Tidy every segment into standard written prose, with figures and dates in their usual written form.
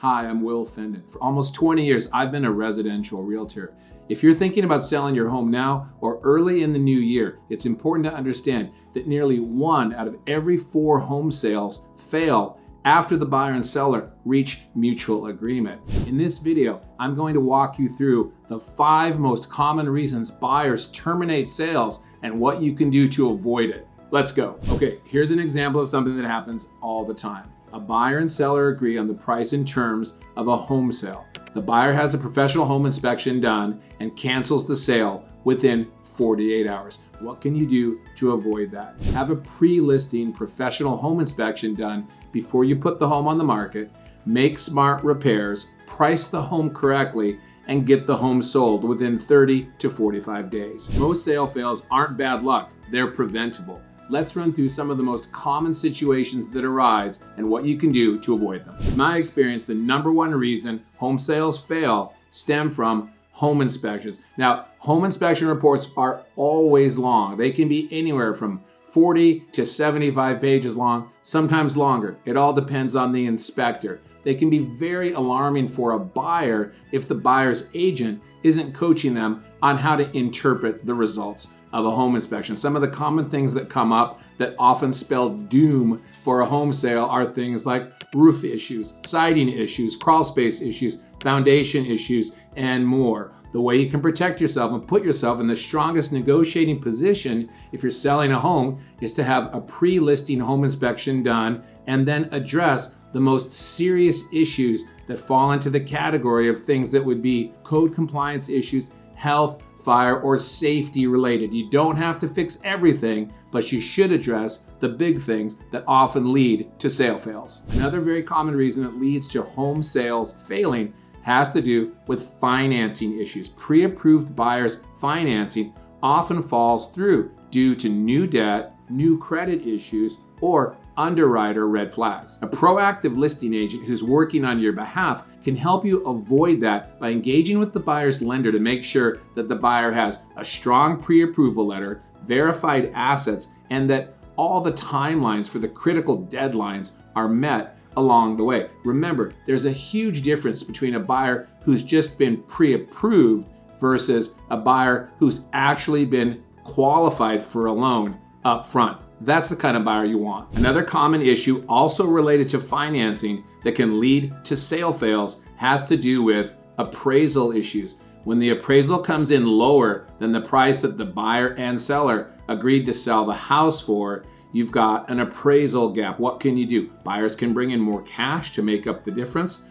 Hi, I'm Will Fendon. For almost 20 years, I've been a residential realtor. If you're thinking about selling your home now or early in the new year, it's important to understand that nearly 1 out of every 4 home sales fail after the buyer and seller reach mutual agreement. In this video, I'm going to walk you through the 5 most common reasons buyers terminate sales and what you can do to avoid it. Let's go. Okay, here's an example of something that happens all the time. A buyer and seller agree on the price and terms of a home sale. The buyer has a professional home inspection done and cancels the sale within 48 hours. What can you do to avoid that? Have a pre-listing professional home inspection done before you put the home on the market, make smart repairs, price the home correctly, and get the home sold within 30 to 45 days. Most sale fails aren't bad luck, they're preventable. Let's run through some of the most common situations that arise and what you can do to avoid them. In my experience, the number one reason home sales fail stem from home inspections. Now, home inspection reports are always long. They can be anywhere from 40 to 75 pages long, sometimes longer. It all depends on the inspector. They can be very alarming for a buyer if the buyer's agent isn't coaching them on how to interpret the results of a home inspection. Some of the common things that come up that often spell doom for a home sale are things like roof issues, siding issues, crawl space issues, foundation issues, and more. The way you can protect yourself and put yourself in the strongest negotiating position if you're selling a home is to have a pre-listing home inspection done and then address the most serious issues that fall into the category of things that would be code compliance issues, health, fire, or safety related. You don't have to fix everything, but you should address the big things that often lead to sale fails. Another very common reason that leads to home sales failing has to do with financing issues. Pre-approved buyers' financing often falls through due to new debt, new credit issues, or underwriter red flags. A proactive listing agent who's working on your behalf can help you avoid that by engaging with the buyer's lender to make sure that the buyer has a strong pre-approval letter, verified assets, and that all the timelines for the critical deadlines are met along the way. Remember, there's a huge difference between a buyer who's just been pre-approved versus a buyer who's actually been qualified for a loan up front. That's the kind of buyer you want. Another common issue also related to financing that can lead to sale fails has to do with appraisal issues. When the appraisal comes in lower than the price that the buyer and seller agreed to sell the house for, you've got an appraisal gap. What can you do? Buyers can bring in more cash to make up the difference.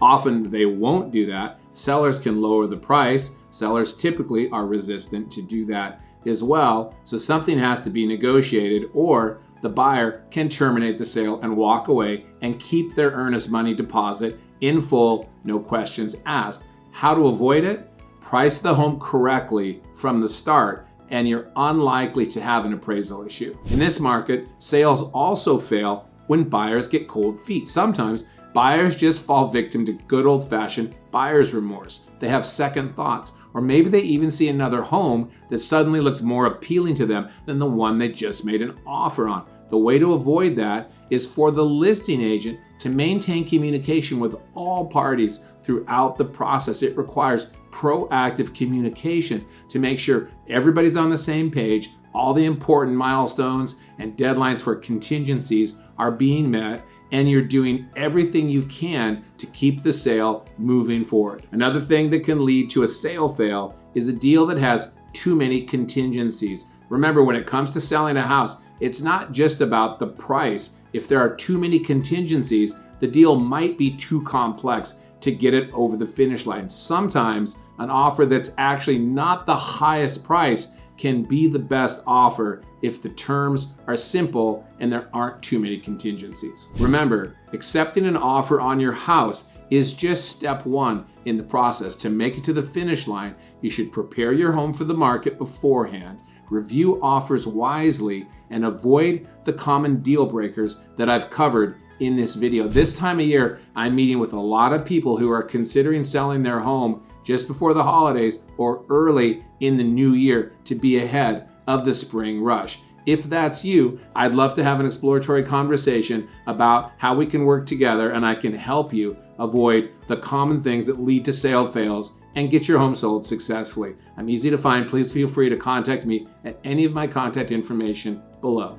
Often they won't do that. Sellers can lower the price. Sellers typically are resistant to do that as well. So something has to be negotiated, or the buyer can terminate the sale and walk away and keep their earnest money deposit in full, no questions asked. How to avoid it? Price the home correctly from the start, and you're unlikely to have an appraisal issue. In this market, sales also fail when buyers get cold feet. Sometimes buyers just fall victim to good old-fashioned buyer's remorse. They have second thoughts, or maybe they even see another home that suddenly looks more appealing to them than the one they just made an offer on. The way to avoid that is for the listing agent to maintain communication with all parties throughout the process. It requires proactive communication to make sure everybody's on the same page, all the important milestones and deadlines for contingencies are being met, and you're doing everything you can to keep the sale moving forward. Another thing that can lead to a sale fail is a deal that has too many contingencies. Remember, when it comes to selling a house, it's not just about the price. If there are too many contingencies, the deal might be too complex to get it over the finish line. Sometimes an offer that's actually not the highest price can be the best offer if the terms are simple and there aren't too many contingencies. Remember, accepting an offer on your house is just step 1 in the process. To make it to the finish line, you should prepare your home for the market beforehand, review offers wisely, and avoid the common deal breakers that I've covered in this video. This time of year, I'm meeting with a lot of people who are considering selling their home just before the holidays or early in the new year to be ahead of the spring rush. If that's you, I'd love to have an exploratory conversation about how we can work together and I can help you avoid the common things that lead to sale fails, and get your home sold successfully. I'm easy to find. Please feel free to contact me at any of my contact information below.